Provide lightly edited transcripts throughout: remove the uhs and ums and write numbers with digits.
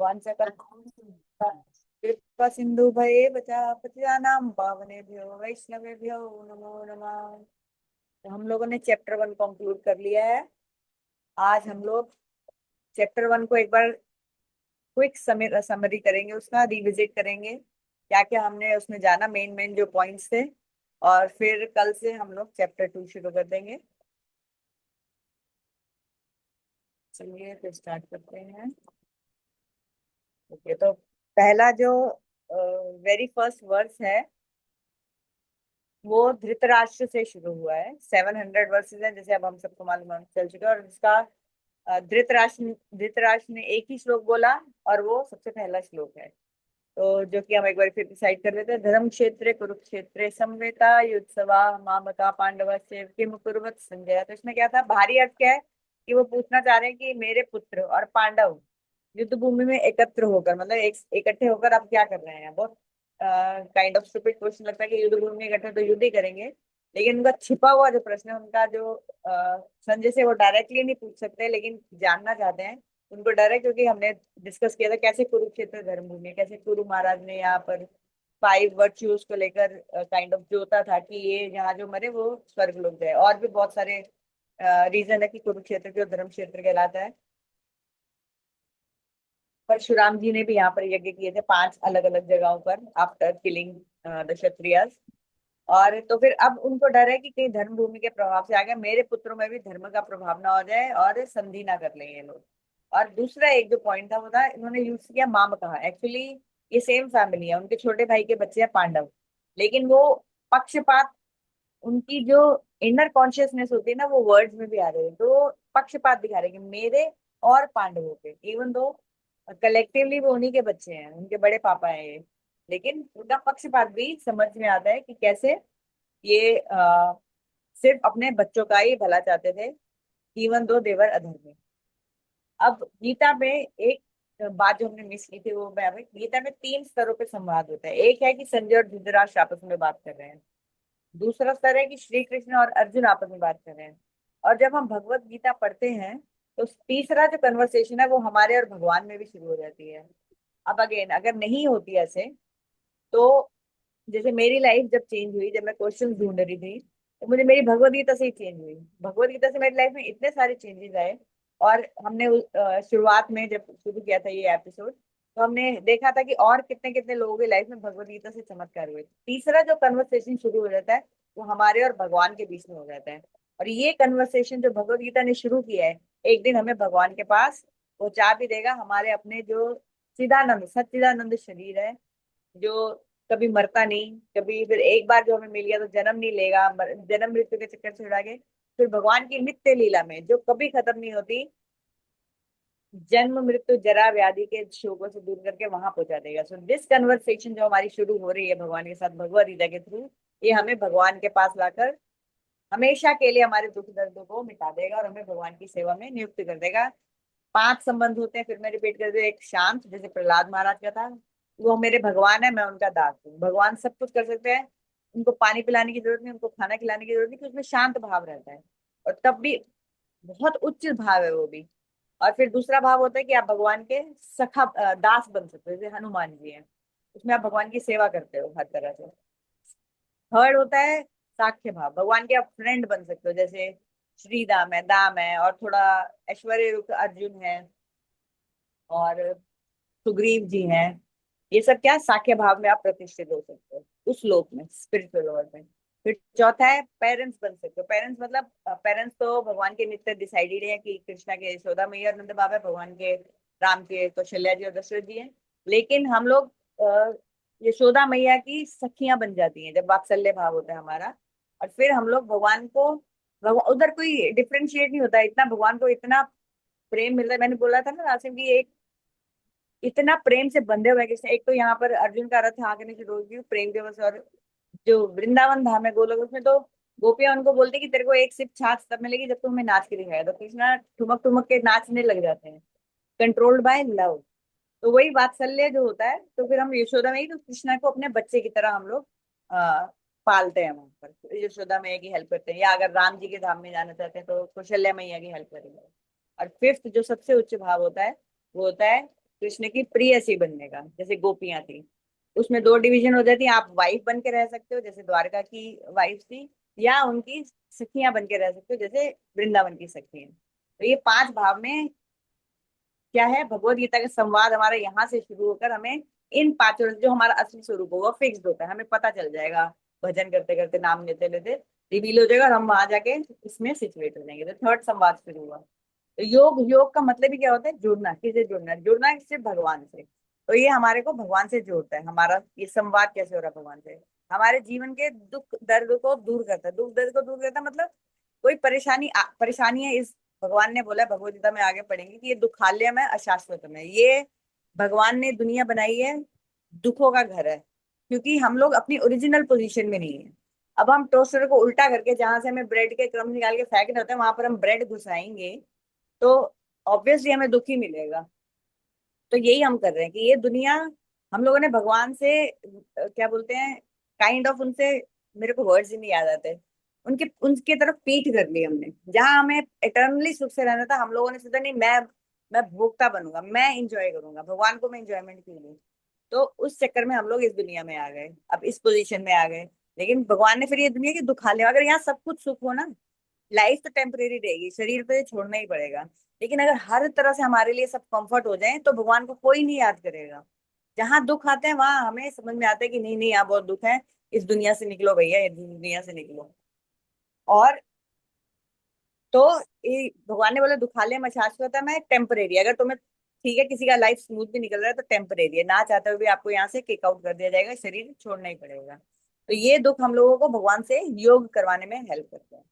कौन सा कर कृपा सिंधु भये बचा पतितानां पावनेभ्यो वैष्णवेभ्यो नमो नमः। तो हम लोगों ने चैप्टर 1 कंक्लूड कर लिया है। आज हम लोग चैप्टर 1 को एक बार क्विक समरी करेंगे, उसका रिविजिट करेंगे क्या क्या हमने उसमें जाना, मेन मेन जो पॉइंट्स थे। और फिर कल से हम लोग चैप्टर 2 शुरू कर देंगे। चलिए तो स्टार्ट करते हैं। ओके, तो पहला जो वेरी फर्स्ट वर्स है वो धृतराष्ट्र से शुरू हुआ है। 700 वर्सेस है, जैसे अब हम सबको मालूम चल चुका है। और इसका धृतराष्ट्र ने एक ही श्लोक बोला और वो सबसे पहला श्लोक है। तो जो कि हम एक बार फिर डिसाइड कर लेते हैं। धर्म क्षेत्रे कुरुक्षेत्रे समवेता युत्सवा मामका पांडव से किम कुर्वत संजय। तो इसमें क्या था, भारी अर्थ क्या है कि वो पूछना चाह रहे हैं कि मेरे पुत्र और पांडव युद्ध भूमि में एकत्र होकर, मतलब एक इकट्ठे होकर आप क्या कर रहे हैं। बहुत काइंड ऑफ स्टूपिड क्वेश्चन लगता है कि युद्ध भूमि में इकट्ठे तो युद्ध ही करेंगे। लेकिन उनका छिपा हुआ जो प्रश्न है, उनका जो संजय से वो डायरेक्टली नहीं पूछ सकते लेकिन जानना चाहते हैं। उनको डर है क्योंकि हमने डिस्कस किया था कैसे कुरुक्षेत्र धर्म भूमि है, कैसे कुरु महाराज ने यहाँ पर 5 वर्च्यूज को लेकर काइंड ऑफ जोता था कि ये यहाँ जो मरे वो स्वर्ग लोग जाए। और भी बहुत सारे रीजन है कि कुरुक्षेत्र जो धर्म क्षेत्र कहलाता है। परशुराम जी ने भी यहाँ पर यज्ञ किए थे 5 अलग अलग जगहों पर आफ्टर किलिंग द क्षत्रियस। और तो फिर अब उनको डर है कि कहीं धर्म भूमि के प्रभाव से आ गया, मेरे पुत्रों में भी धर्म का प्रभाव ना हो जाए और संधि ना कर लें ये लोग। और दूसरा एक जो पॉइंट था वो था, इन्होंने यूज किया माम कहा। एक्चुअली ये सेम फैमिली है, उनके छोटे भाई के बच्चे हैं पांडव। लेकिन वो पक्षपात, उनकी जो इनर कॉन्शियसनेस होती है ना, वो वर्ड्स में भी आ रहे हैं। तो पक्षपात दिखा रहे हैं कि मेरे और पांडवों पे, इवन दो कलेक्टिवली वो उन्हीं के बच्चे हैं, उनके बड़े पापा हैं ये। लेकिन उनका पक्षपात भी समझ में आता है कि कैसे ये सिर्फ अपने बच्चों का ही भला चाहते थे, इवन दो देवर अधर्मी। अब गीता में एक बात जो हमने मिस की थी वो मैं अभी, गीता में 3 स्तरों पे संवाद होता है। एक है कि संजय और धृतराष्ट्र आपस में बात कर रहे हैं। दूसरा स्तर है कि श्री कृष्ण और अर्जुन आपस में बात कर रहे हैं। और जब हम भगवत गीता पढ़ते हैं तो तीसरा जो कन्वर्सेशन है वो हमारे और भगवान में भी शुरू हो जाती है। अब अगेन अगर नहीं होती ऐसे, तो जैसे मेरी लाइफ जब चेंज हुई, जब मैं क्वेश्चन ढूंढ रही थी, तो मुझे मेरी भगवत गीता से ही चेंज हुई। भगवत गीता से मेरी लाइफ में इतने सारे चेंजेस आए। और हमने शुरुआत में जब शुरू किया था ये एपिसोड, तो हमने देखा था कि और कितने कितने लोगों की लाइफ में भगवत गीता से चमत्कार हुए। तीसरा जो कन्वर्सेशन शुरू हो जाता है वो हमारे और भगवान के बीच में हो जाता है। और ये कन्वर्सेशन जो भगवत गीता ने शुरू किया है, एक दिन हमें भगवान के पास पहुंचा भी देगा। हमारे अपने जो चिदानंद सच्चिदानंद शरीर है, जो कभी मरता नहीं, कभी फिर एक बार जो हमें मिल गया तो जन्म नहीं लेगा, जन्म मृत्यु के चक्कर से छुड़ा के फिर भगवान की नित्य लीला में जो कभी खत्म नहीं होती, जन्म मृत्यु जरा व्याधि के शोकों से दूर करके वहां पहुंचा देगा। सो दिस कन्वर्सेशन जो हमारी शुरू हो रही है भगवान के साथ भगवत गीता के थ्रू, ये हमें भगवान के पास लाकर हमेशा के लिए हमारे दुख दर्दों को मिटा देगा और हमें भगवान की सेवा में नियुक्त कर देगा। 5 संबंध होते हैं, फिर मैं रिपीट कर दूं। एक शांत, जैसे प्रहलाद महाराज का था, वो मेरे भगवान है, मैं उनका दास हूँ। भगवान सब कुछ कर सकते हैं, उनको पानी पिलाने की जरूरत नहीं, उनको खाना खिलाने की जरूरत नहीं, कि उसमें शांत भाव रहता है। और तब भी बहुत उच्च भाव है वो भी। और फिर दूसरा भाव होता है कि आप भगवान के सखा दास बन सकते हो, जैसे हनुमान जी हैं, उसमें आप भगवान की सेवा करते हो हर तरह से। थर्ड होता है साख्य भाव, भगवान के आप फ्रेंड बन सकते हो, जैसे श्री दाम है, दाम है, और थोड़ा ऐश्वर्य युक्त अर्जुन है, और सुग्रीव जी हैं। ये सब क्या साख्य भाव में आप प्रतिष्ठित हो सकते हो उस लोक में, स्पिरिचुअल वर्ल्ड में। फिर चौथा है पेरेंट्स बन सकते हो। पेरेंट्स मतलब पेरेंट्स तो भगवान के नित्य डिसाइडेड है कि कृष्णा के यशोदा मैया और नंद बाबा है, भगवान के राम के कौशल्या जी और दशरथ जी हैं। लेकिन हम लोग यशोदा मैया की सखियां बन जाती हैं जब वात्सल्य भाव होता है हमारा। और फिर हम लोग भगवान को, भगवान उधर कोई डिफ्रेंशिएट नहीं होता, इतना भगवान को इतना प्रेम मिलता है। मैंने बोला था ना रासिम की, एक इतना प्रेम से बंधे हुए हैं कृष्ण। एक तो यहाँ पर अर्जुन का रथ आगे से रोक दिया प्रेम के बस। और जो वृंदावन धाम है गोलोक, उसमें तो गोपियां उनको बोलती कि तेरे को एक सिर्फ छाछ तब मिलेगी जब तू हमें नाच के दिखाएगा। तो कृष्णा ठुमक ठुमक के नाचने लग जाते हैं, कंट्रोल्ड बाय लव। तो वही वात्सल्य जो होता है। तो फिर हम यशोदा में ही तो कृष्णा को अपने बच्चे की तरह हम लोग आ, पालते हैं वहां पर, यशोदा मैया की हेल्प करते हैं। या अगर राम जी के धाम में जाना चाहते हैं तो कौशल्या मैया की हेल्प करेंगे। और फिफ्थ जो सबसे उच्च भाव होता है वो होता है कृष्ण की प्रियसी बनने का, जैसे गोपियां थी, उसमें दो डिवीजन हो जाती है। आप वाइफ बन के रह सकते हो जैसे द्वारका की वाइफ थी, या उनकी सखियां बन के रह सकते हो जैसे वृंदावन की सखियां। तो ये पांच भाव में क्या है, भगवत गीता का संवाद हमारा यहाँ से शुरू होकर हमें इन पांचों, जो हमारा असली स्वरूप होगा फिक्स्ड होता है, हमें पता चल जाएगा भजन करते करते, नाम लेते लेते रिवील हो जाएगा, और हम वहां जाके इसमें सिचुएट हो जाएंगे। तो थर्ड संवाद शुरू हुआ। तो योग, योग का मतलब ही क्या होता है, जुड़ना। किससे जुड़ना, जुड़ना सिर्फ भगवान से। तो ये हमारे को भगवान से जोड़ता है। हमारा ये संवाद कैसे हो रहा है भगवान से, हमारे जीवन के दुख दर्द को दूर करता है। दुख दर्द को दूर करता है मतलब कोई परेशानी है, इस भगवान ने बोला है भगवत गीता में, आगे पढ़ेंगे कि ये दुखालय में अशाश्वत में, ये भगवान ने दुनिया बनाई है दुखों का घर है, क्योंकि हम लोग अपनी ओरिजिनल पोजीशन में नहीं है। अब हम टोस्टर को उल्टा करके जहां से हमें ब्रेड के क्रम निकाल के फेंकने होते हैं वहां पर हम ब्रेड घुसाएंगे, तो ऑब्वियसली हमें दुख ही मिलेगा। तो यही हम कर रहे हैं कि ये दुनिया, हम लोगों ने भगवान से क्या बोलते हैं, काइंड ऑफ उनसे, मेरे को वर्ड्स ही नहीं याद आते, उनके उनके तरफ पीठ कर ली हमने। जहां हमें इटर्नली सुख से रहना था, हम लोगों ने सोचा नहीं, मैं भोक्ता बनूंगा, मैं इंजॉय करूंगा, भगवान को मैं इंजॉयमेंट क्यों दूं। तो उस चक्कर में हम लोग इस दुनिया में आ गए, अब इस पोजीशन में आ गए। लेकिन भगवान ने फिर ये दुनिया की दुखा लिया। अगर यहाँ सब कुछ सुख हो ना, लाइफ तो टेम्परेरी रहेगी, शरीर तो ये छोड़ना ही पड़ेगा। लेकिन अगर हर तरह से हमारे लिए सब कंफर्ट हो जाए तो भगवान को कोई नहीं याद करेगा। जहां दुख आते हैं वहां हमें समझ में आता है कि नहीं नहीं, यहाँ बहुत दुख है, इस दुनिया से निकलो भैया, इस दुनिया से निकलो। और तो ये भगवान ने बोला दुखालय में शाश्वत है, मैं टेम्परेरी, अगर तुम्हें ठीक है, किसी का लाइफ स्मूथ भी निकल रहा है तो टेम्परेरी है, ना चाहते हुए भी आपको यहाँ से किक आउट कर दिया जाएगा, शरीर छोड़ना ही पड़ेगा। तो ये दुख हम लोगों को भगवान से योग करवाने में हेल्प करते हैं।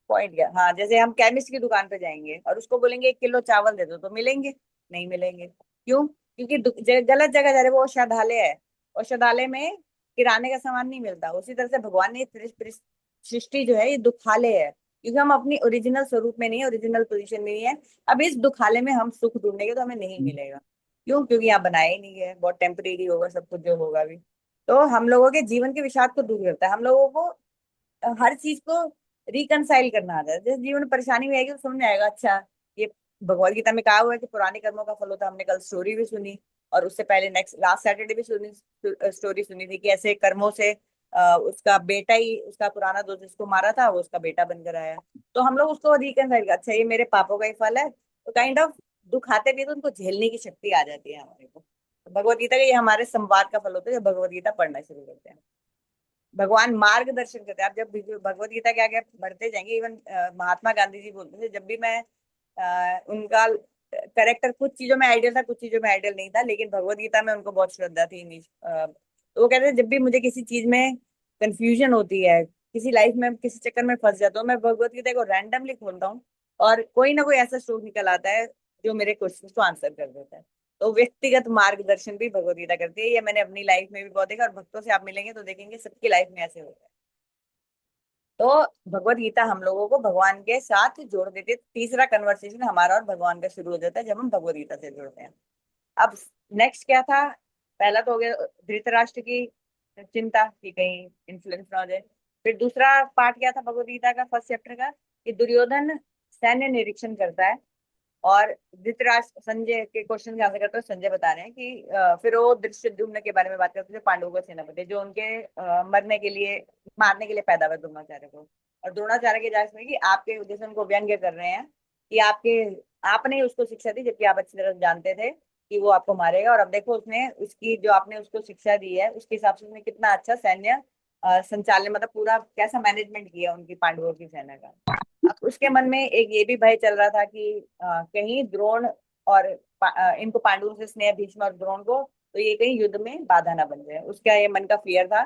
पॉइंट क्या, हाँ, जैसे हम केमिस्ट की दुकान पे जाएंगे और उसको बोलेंगे 1 किलो चावल दे दो, तो मिलेंगे? नहीं मिलेंगे। क्यों? क्योंकि गलत जगह जा रहे, वो औषधालय है। औषधालय में किराने का सामान नहीं मिलता। उसी तरह से भगवान ने सृष्टि जो है ये दुखालय है, क्योंकि हम अपनी ओरिजिनल स्वरूप में नहीं है, ओरिजिनल पोजीशन में नहीं है। अब इस दुखालय में हम सुख ढूंढेंगे तो हमें नहीं मिलेगा। क्यों? क्योंकि यहाँ बनाया ही नहीं है, बहुत टेम्परेरी होगा सब कुछ जो होगा भी। तो हम लोगों के जीवन के विषाद को दूर करता है, हम लोगों को हर चीज को रिकनसाइल करना आता है। जैसे जीवन में परेशानी भी आएगी तो समझ में आएगा, अच्छा ये भगवत गीता में कहा हुआ है कि पुराने कर्मों का फल होता है। हमने कल स्टोरी भी सुनी, और उससे पहले नेक्स्ट लास्ट सैटरडे भी सुनी, स्टोरी सुनी थी कि ऐसे कर्मों से उसका बेटा ही, उसका पुराना दोस्त जिसको मारा था वो उसका बेटा बनकर आया। तो हम लोग उसको रिकनसाइल कर, अच्छा ये मेरे पापों का ही फल है, तो काइंड ऑफ दुख आते भी तो उनको झेलने की शक्ति आ जाती है हमारे को। तो भगवत गीता का ये हमारे संवाद का फल होता है जब भगवत गीता पढ़ना शुरू करते हैं। भगवान मार्गदर्शन करते हैं। आप जब भगवत गीता के आगे बढ़ते जाएंगे, इवन महात्मा गांधी जी बोलते थे, जब भी मैं उनका करेक्टर, कुछ चीजों में आइडियल था, कुछ चीजों में आइडियल नहीं था, लेकिन भगवत गीता में उनको बहुत श्रद्धा थी। तो वो कहते हैं जब भी मुझे किसी चीज में कंफ्यूजन होती है, किसी लाइफ में किसी चक्कर में फंस जाता हूँ, मैं भगवत गीता को रैंडमली खोलता हूँ और कोई ना कोई ऐसा श्लोक निकल आता है जो मेरे क्वेश्चन को आंसर कर देता है। तो व्यक्तिगत मार्गदर्शन भी भगवत गीता करती है। ये मैंने अपनी लाइफ में भी बहुत देखा, और भक्तों से आप मिलेंगे तो देखेंगे सबकी लाइफ में ऐसे होता है। तो भगवत गीता हम लोगों को भगवान के साथ जोड़ देती है। तीसरा कन्वर्सेशन हमारा और भगवान का शुरू हो जाता है जब हम भगवत गीता से जुड़ते हैं। अब नेक्स्ट क्या था, पहला तो हो गया धृतराष्ट्र की चिंता कि कहीं इन्फ्लुएंस ना हो जाए। फिर दूसरा पार्ट क्या था भगवत गीता का, फर्स्ट चैप्टर का, कि दुर्योधन सैन्य निरीक्षण करता है, और धृतराष्ट्र संजय के क्वेश्चन का आंसर करते हुए संजय बता रहे हैं कि फिर वो धृष्टद्युम्न के बारे में बात करते थे, पांडवों का सेनापति जो उनके मरने के लिए, मारने के लिए पैदा हुए द्रोणाचार्य को। और द्रोणाचार्य के जांच में कि आपके, जैसे उनको व्यंग्य कर रहे हैं कि आपने ही उसको शिक्षा दी, जबकि आप अच्छी तरह से जानते थे कि वो आपको मारेगा, और अब देखो उसने उसकी, जो आपने उसको शिक्षा दी है उसके हिसाब से उसने कितना अच्छा सैन्य संचालन, मतलब पूरा कैसा मैनेजमेंट किया उनकी, पांडवों की सेना का। अब उसके मन में एक ये भी भय चल रहा था कि कहीं द्रोण और इनको पांडुओं से स्नेह, भीष्म और द्रोण को, तो ये कहीं युद्ध में बाधा ना बन जाए, उसका ये मन का फियर था।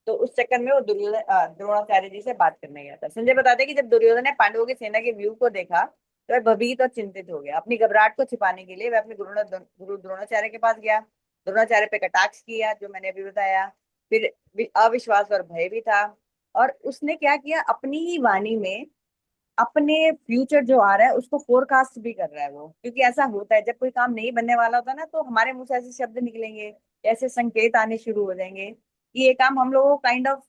तो उस चक्कर में वो दुर्योधन द्रोणाचार्य जी से बात करने गया था। संजय बताते हैं कि जब दुर्योधन ने पांडवों की सेना के व्यू को देखा तो वह भयभीत और चिंतित हो गया। अपनी घबराहट को छिपाने के लिए वह अपने गुरु द्रोणाचार्य के पास गया। द्रोणाचार्य पे कटाक्ष किया, जो मैंने अभी बताया। फिर अविश्वास और भय भी था। और उसने क्या किया, अपनी ही वाणी में अपने फ्यूचर जो आ रहा है उसको फोरकास्ट भी कर रहा है वो। क्योंकि ऐसा होता है जब कोई काम नहीं बनने वाला होता ना, तो हमारे मुंह से ऐसे शब्द निकलेंगे, ऐसे संकेत आने शुरू हो जाएंगे कि ये काम हम लोगों को काइंड ऑफ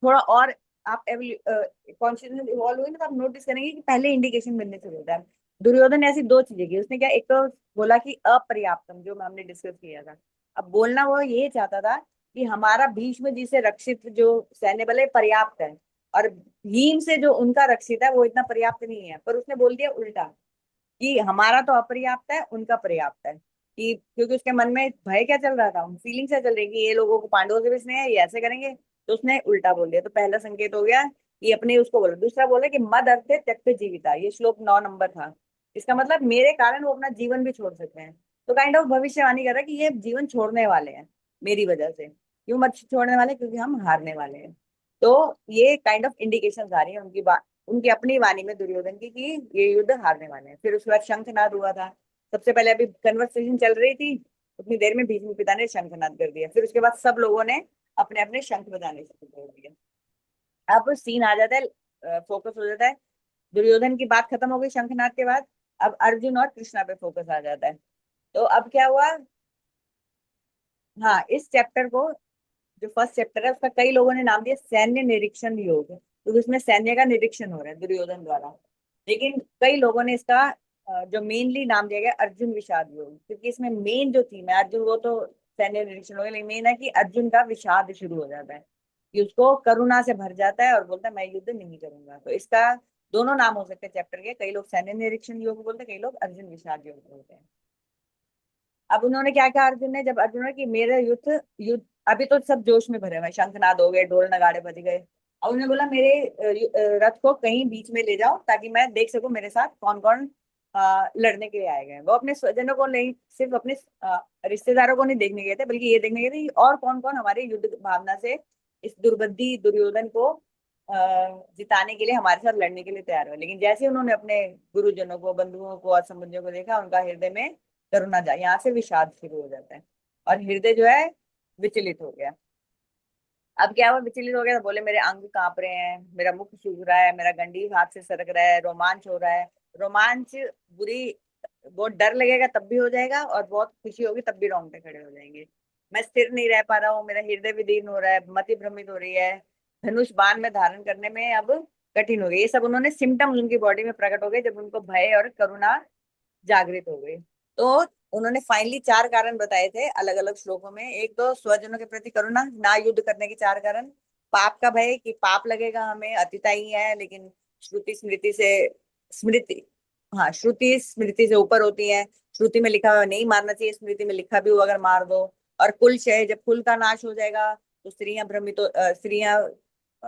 थोड़ा और, आप कॉन्शियसनेस इवॉल्व हुई ना, तो आप नोटिस करेंगे कि पहले इंडिकेशन मिलने शुरू होता है। दुर्योधन ने ऐसी दो चीजें की उसने, क्या, एक तो बोला कि अपर्याप्तम, जो हमने डिस्कस किया था। अब बोलना वो ये चाहता था कि हमारा भीष्म जी से रक्षित जो सैन्य बल है पर्याप्त है, और भीम से जो उनका रक्षित है वो इतना पर्याप्त नहीं है। पर उसने बोल दिया उल्टा, कि हमारा तो अपर्याप्त है, उनका पर्याप्त है। कि क्योंकि उसके मन में भय क्या चल रहा था, फीलिंग क्या चल रही कि ये लोगों को पांडवों से भी स्नेह है, ये ऐसे करेंगे। तो उसने उल्टा बोल दिया। तो पहला संकेत हो गया, ये अपने उसको बोला। दूसरा बोला कि मद अर्थे त्यक्त जीविता, ये श्लोक 9 नंबर था। इसका मतलब मेरे कारण वो अपना जीवन भी छोड़ सकते हैं। तो काइंड ऑफ भविष्यवाणी कर रहा है कि ये जीवन छोड़ने वाले हैं मेरी वजह से। क्यों मत छोड़ने वाले? क्योंकि हम हारने वाले हैं। तो ये काइंड ऑफ इंडिकेशन आ रही है उनकी बात, उनकी अपनी वाणी में दुर्योधन की, कि ये युद्ध हारने वाले हैं। फिर उसके बाद शंखनाद हुआ था। सबसे पहले अभी कन्वर्सेशन चल रही थी, उतनी देर में भीष्म पिता ने शंखनाद कर दिया। फिर उसके बाद सब लोगों ने अपने अपने शंख बजाने शुरू कर दिए। अब सीन आ जाता है, फोकस हो जाता है, दुर्योधन की बात खत्म हो गई शंखनाद के बाद। अब अर्जुन और कृष्णा पे फोकस आ जाता है। तो अब क्या हुआ? हाँ, इस चैप्टर को, जो फर्स्ट चैप्टर है, उसका कई लोगों ने नाम दिया सैन्य निरीक्षण योग, क्योंकि उसमें सैन्य का निरीक्षण हो रहा है दुर्योधन द्वारा। लेकिन कई लोगों ने इसका जो मेनली नाम दिया गया अर्जुन विषाद योग, क्योंकि इसमें मेन जो थीम है, अर्जुन वो तो सैन्य निरीक्षण हो गया, लेकिन मेन है कि अर्जुन का विषाद शुरू हो जाता है, कि उसको करुणा से भर जाता है और बोलता है मैं युद्ध नहीं करूंगा। तो इसका दोनों नाम हो सकते हैं चैप्टर के, कई लोग सैन्य निरीक्षण योग बोलते हैं, कई लोग अर्जुन विषाद योग बोलते हैं। अब उन्होंने क्या कहा अर्जुन ने, जब अर्जुन ने कि मेरे युद्ध युद्ध, अभी तो सब जोश में भरे हुए हैं, शंखनाद हो गए, ढोल नगाड़े बज गए। अब उन्होंने बोला मेरे रथ को कहीं बीच में ले जाओ, ताकि मैं देख सकूं मेरे साथ कौन कौन लड़ने के लिए आए गए। वो अपने स्वजनों को नहीं, सिर्फ अपने रिश्तेदारों को नहीं देखने गए थे, बल्कि ये देखने गए थे कि और कौन कौन हमारे युद्ध भावना से इस दुर्बुद्धि दुर्योधन को जिताने के लिए हमारे साथ लड़ने के लिए तैयार हुए। लेकिन जैसे ही उन्होंने अपने गुरुजनों को, बंधुओं को और संबंधियों को देखा, उनका हृदय में करुणा जा, यहाँ से विषाद शुरू हो जाता है, और हृदय जो है विचलित हो गया। अब क्या हुआ? विचलित हो गया तो बोले मेरे अंग कांप रहे हैं, मेरा मुख सूख रहा है, मेरा गंडीव हाथ से सरक रहा है, रोमांच हो रहा है। रोमांच बुरी, बहुत डर लगेगा तब भी हो जाएगा, और बहुत खुशी होगी तब भी रोंगटे खड़े हो जाएंगे। मैं स्थिर नहीं रह पा रहा हूँ, मेरा हृदय विदीर्ण हो रहा है, मति भ्रमित हो रही है, धनुष बाण में धारण करने में अब कठिन हो गई। ये सब उन्होंने सिम्टम्स उनकी बॉडी में प्रकट हो गए, जब उनको भय और करुणा जागृत हो गई। तो उन्होंने फाइनली 4 कारण बताए थे अलग अलग श्लोकों में। एक तो स्वजनों के प्रति करुणा, ना युद्ध करने के 4 कारण, पाप का भय कि पाप लगेगा हमें, अतिता ही है, लेकिन श्रुति स्मृति से, स्मृति, हाँ, श्रुति स्मृति से ऊपर होती है। श्रुति में लिखा हुआ नहीं मारना चाहिए, स्मृति में लिखा भी हुआ अगर मार दो। और कुल क्षय, जब कुल का नाश हो जाएगा तो स्त्रियां भ्रमित स्त्रियां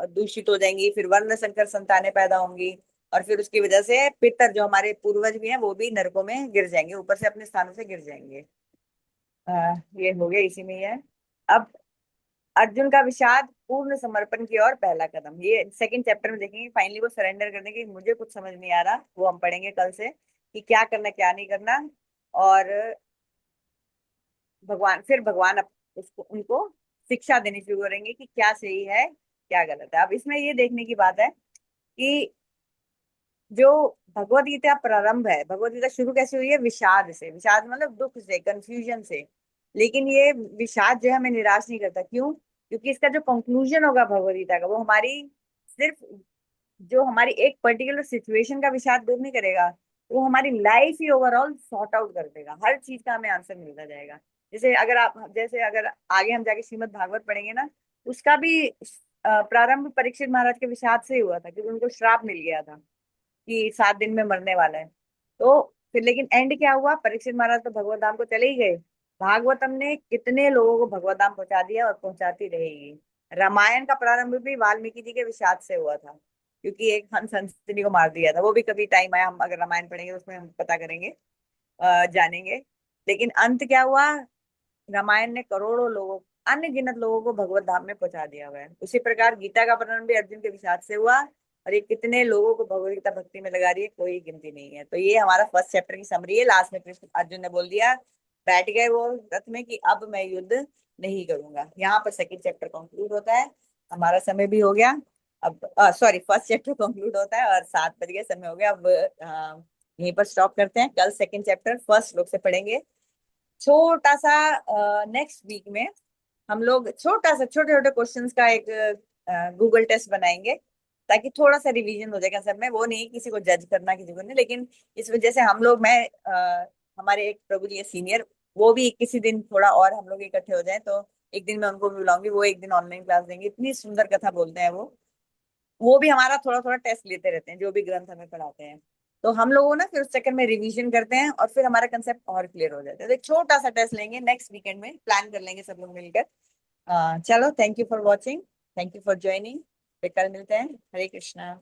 दूषित हो जाएंगी, फिर वर्ण संकर संतानें पैदा होंगी, और फिर उसकी वजह से पितर जो हमारे पूर्वज भी हैं वो भी नरकों में गिर जाएंगे, ऊपर से अपने स्थानों से गिर जाएंगे। ये हो गया, इसी में ही है। अब अर्जुन का विषाद पूर्ण समर्पण की ओर पहला कदम, ये सेकंड चैप्टर में देखेंगे। फाइनली वो सरेंडर कर देंगे कि मुझे कुछ समझ नहीं आ रहा, वो हम पढ़ेंगे कल से, कि क्या करना क्या नहीं करना। और भगवान उसको उनको शिक्षा देनी शुरू करेंगे कि क्या सही है क्या गलत है। अब इसमें ये देखने की बात है कि जो भगवत गीता प्रारंभ है, भगवत गीता शुरू कैसे हुई है? विषाद से। विषाद मतलब दुख से, कंफ्यूजन से। लेकिन ये विषाद जो है हमें निराश नहीं करता। क्यों? क्योंकि इसका जो कंक्लूजन होगा भगवत गीता का, वो हमारी सिर्फ, जो हमारी एक पर्टिकुलर सिचुएशन का विषाद दूर नहीं करेगा, वो हमारी लाइफ ही ओवरऑल सॉर्ट आउट कर देगा। हर चीज का हमें आंसर मिलता जाएगा। जैसे अगर आगे हम जाके श्रीमद् भागवत पढ़ेंगे ना, उसका भी प्रारंभ परीक्षित महाराज के विषाद से ही हुआ था, क्योंकि उनको श्राप मिल गया था कि 7 दिन में मरने वाला है। तो फिर लेकिन एंड क्या हुआ? परीक्षित महाराज तो भगवत धाम को चले ही गए। भागवतम ने कितने लोगों को भगवत धाम पहुंचा दिया, और पहुंचाती रहेगी। रामायण का प्रारंभ भी वाल्मीकि जी के विषाद से हुआ था, क्योंकि एक हंस हंसनी को मार दिया था। वो भी कभी टाइम आया, हम अगर रामायण पढ़ेंगे तो उसमें हम पता करेंगे, जानेंगे। लेकिन अंत क्या हुआ? रामायण ने करोड़ों लोगों, अनगिनत लोगों को भगवत धाम में पहुंचा दिया हुआ है। उसी प्रकार गीता का प्रारंभ भी अर्जुन के विषाद से हुआ, और ये कितने लोगों को भगवत गीता भक्ति में लगा रही है, कोई गिनती नहीं है। तो ये हमारा फर्स्ट चैप्टर की समरी है। लास्ट में कृष्ण अर्जुन ने बोल दिया, बैठ गए वो रथ में, कि अब मैं युद्ध नहीं करूंगा। यहाँ पर सेकंड चैप्टर कंक्लूड होता है। हमारा समय भी हो गया। अब सॉरी, फर्स्ट चैप्टर कंक्लूड होता है, और 7 बज गए, समय हो गया। अब यहीं पर स्टॉप करते हैं। कल सेकंड चैप्टर फर्स्ट श्लोक से पढ़ेंगे। छोटा सा नेक्स्ट वीक में हम लोग छोटा सा, छोटे छोटे क्वेश्चंस का एक गूगल टेस्ट बनाएंगे। ताकि थोड़ा सा रिवीजन हो जाएगा सब में। वो नहीं किसी को जज करना, किसी को नहीं, लेकिन इस वजह से हम लोग, मैं हमारे एक प्रभु जी है सीनियर, वो भी किसी दिन थोड़ा और हम लोग इकट्ठे हो जाए तो एक दिन मैं उनको भी बुलाऊंगी, वो एक दिन ऑनलाइन क्लास देंगे। इतनी सुंदर कथा बोलते हैं वो भी हमारा थोड़ा थोड़ा टेस्ट लेते रहते हैं जो भी ग्रंथ हमें पढ़ाते हैं। तो हम लोगों ना फिर उस चक्कर में रिवीजन करते हैं और फिर हमारा कंसेप्ट और क्लियर हो जाता है। तो एक छोटा सा टेस्ट लेंगे नेक्स्ट वीकेंड में, प्लान कर लेंगे सब लोग मिलकर। चलो, thank you for watching, thank you for joining. फिर कल मिलते हैं। हरे कृष्णा।